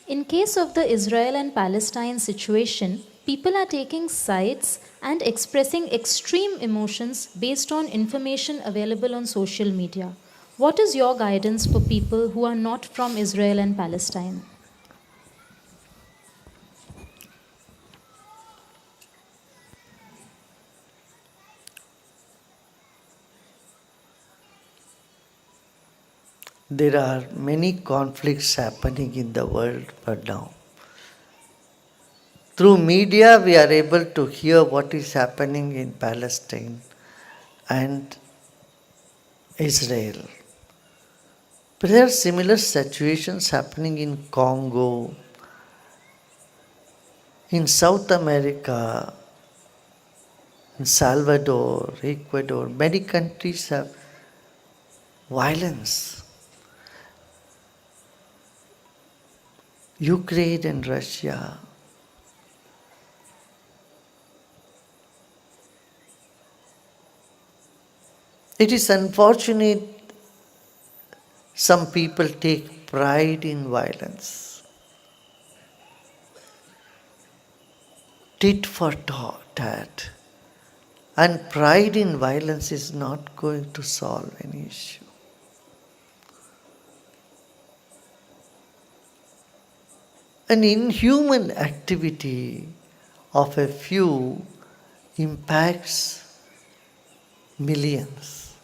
In case of the Israel and Palestine situation, people are taking sides and expressing extreme emotions based on information available on social media. What is your guidance for people who are not from Israel and Palestine? There are many conflicts happening in the world for now. Through media, we are able to hear what is happening in Palestine and Israel. But there are similar situations happening in Congo, in South America, in Salvador, Ecuador. Many countries have violence. Ukraine and Russia. It is unfortunate some people take pride in violence. Tit for tat. And pride in violence is not going to solve any issue. An inhuman activity of a few impacts millions.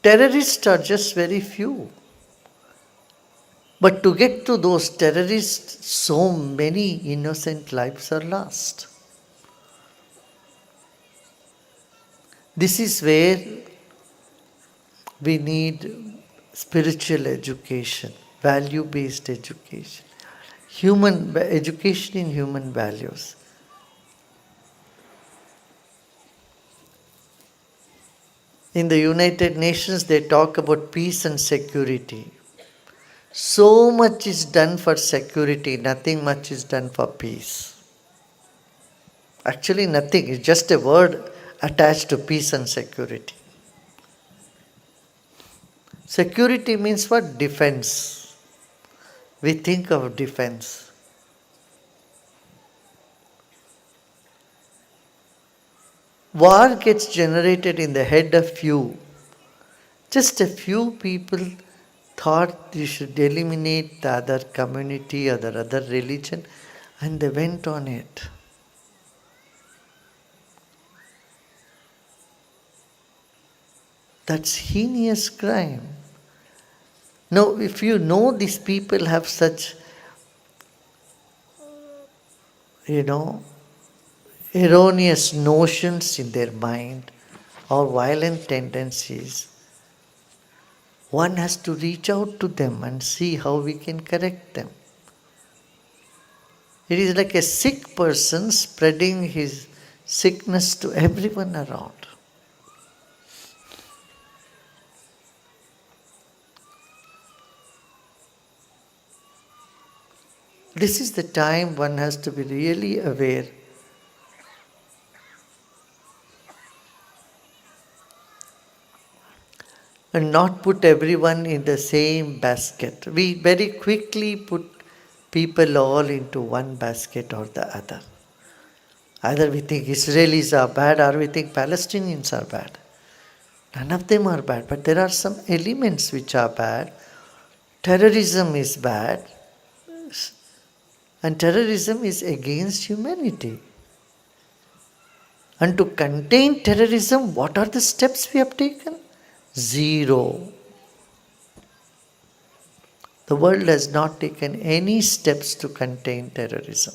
Terrorists are just very few. But to get to those terrorists, so many innocent lives are lost. This is where we need spiritual education, value-based education, education in human values. In the United Nations, they talk about peace and security. So much is done for security, nothing much is done for peace. Actually, nothing. It's just a word attached to peace and security. Security means what? Defense. We think of defense. War gets generated in the head of few. Just a few people thought you should eliminate the other community or the other religion, and they went on it. That's heinous crime. Now, if you know these people have such, erroneous notions in their mind or violent tendencies, one has to reach out to them and see how we can correct them. It is like a sick person spreading his sickness to everyone around. This is the time one has to be really aware. And not put everyone in the same basket. We very quickly put people all into one basket or the other. Either we think Israelis are bad or we think Palestinians are bad. None of them are bad, but there are some elements which are bad. Terrorism is bad, and terrorism is against humanity. And to contain terrorism, what are the steps we have taken? Zero. The world has not taken any steps to contain terrorism.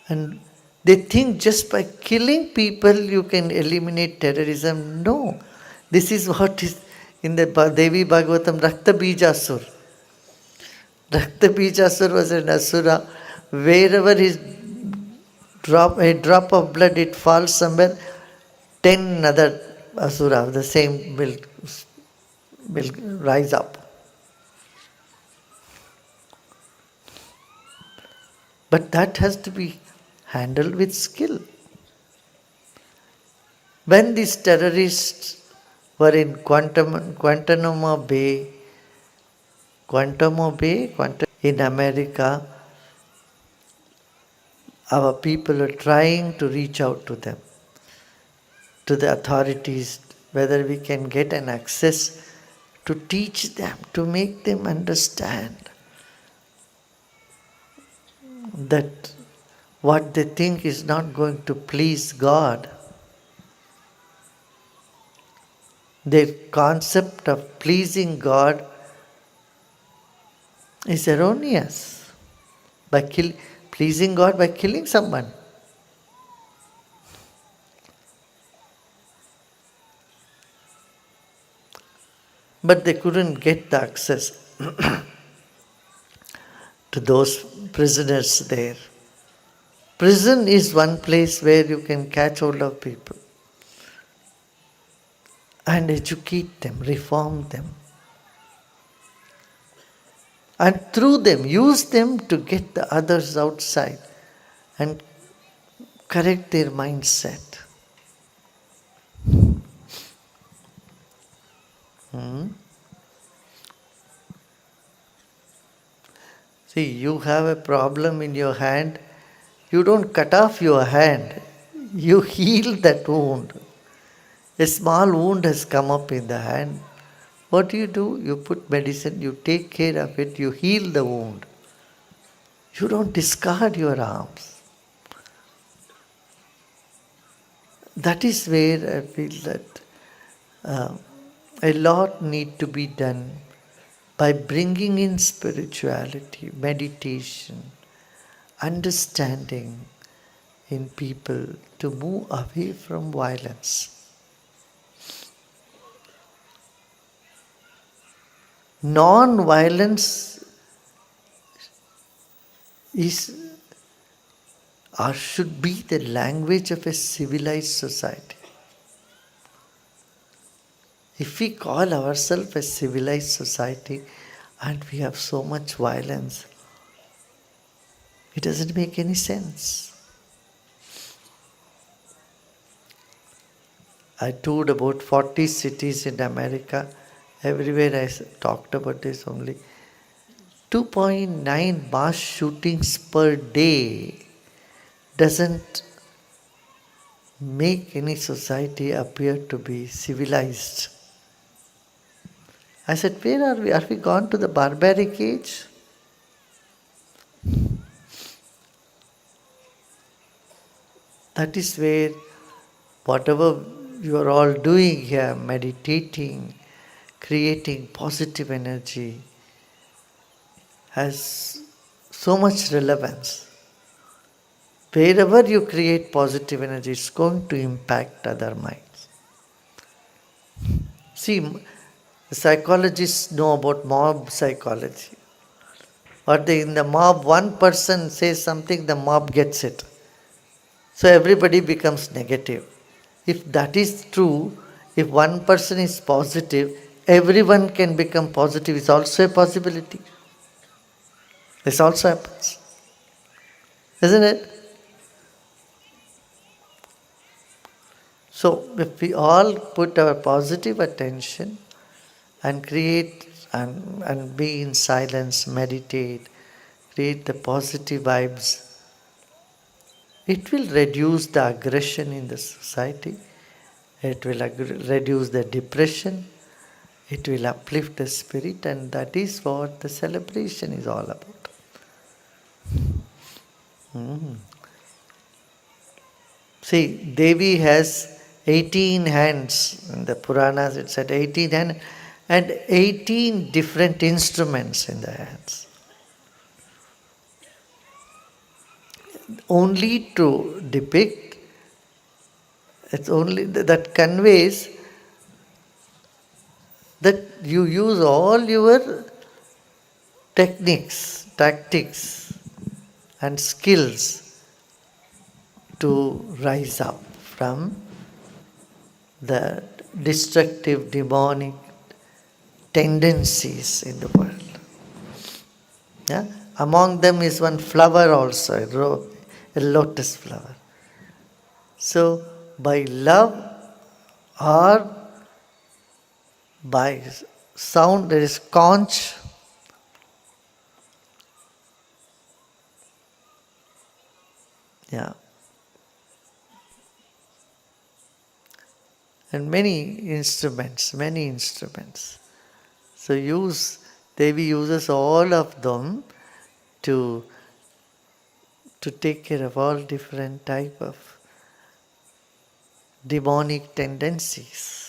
And they think just by killing people you can eliminate terrorism. No. This is what is in the Devi Bhagavatam, Rakta Bijasur. Rakta Bijasur was an asura. Wherever a drop of blood, it falls somewhere, 10 other asura of the same will rise up. But that has to be handled with skill. When these terrorists were in Guantanamo Bay, In America, our people are trying to reach out to them, to the authorities, whether we can get an access to teach them, to make them understand that what they think is not going to please God. Their concept of pleasing God is erroneous. Pleasing God by killing someone. But they couldn't get the access to those prisoners there. Prison is one place where you can catch hold of people and educate them, reform them. And through them, use them to get the others outside and correct their mindset. See, you have a problem in your hand, you don't cut off your hand, you heal that wound. A small wound has come up in the hand. What do? You put medicine, you take care of it, you heal the wound. You don't discard your arms. That is where I feel that a lot need to be done by bringing in spirituality, meditation, understanding in people to move away from violence. Non-violence is or should be the language of a civilized society. If we call ourselves a civilized society and we have so much violence, it doesn't make any sense. I toured about 40 cities in America. Everywhere I talked about this only. 2.9 mass shootings per day doesn't make any society appear to be civilized. I said, where are we? Are we gone to the barbaric age? That is where whatever you are all doing here, meditating, creating positive energy, has so much relevance. Wherever you create positive energy, it's going to impact other minds. See, psychologists know about mob psychology. In the mob, one person says something, the mob gets it. So everybody becomes negative. If that is true, if one person is positive, everyone can become positive. It's also a possibility. This also happens. Isn't it? So if we all put our positive attention and create and be in silence, meditate, create the positive vibes, it will reduce the aggression in the society. It will reduce the depression. It will uplift the spirit, and that is what the celebration is all about. See, Devi has 18 hands. In the Puranas it said 18 hands and 18 different instruments in the hands. Only to depict, it's only that conveys that you use all your techniques, tactics and skills to rise up from the destructive, demonic tendencies in the world. Yeah? Among them is one flower also, a lotus flower. So, by love or by sound, there is conch, Yeah. And many instruments, many instruments. So Devi uses all of them to take care of all different type of demonic tendencies.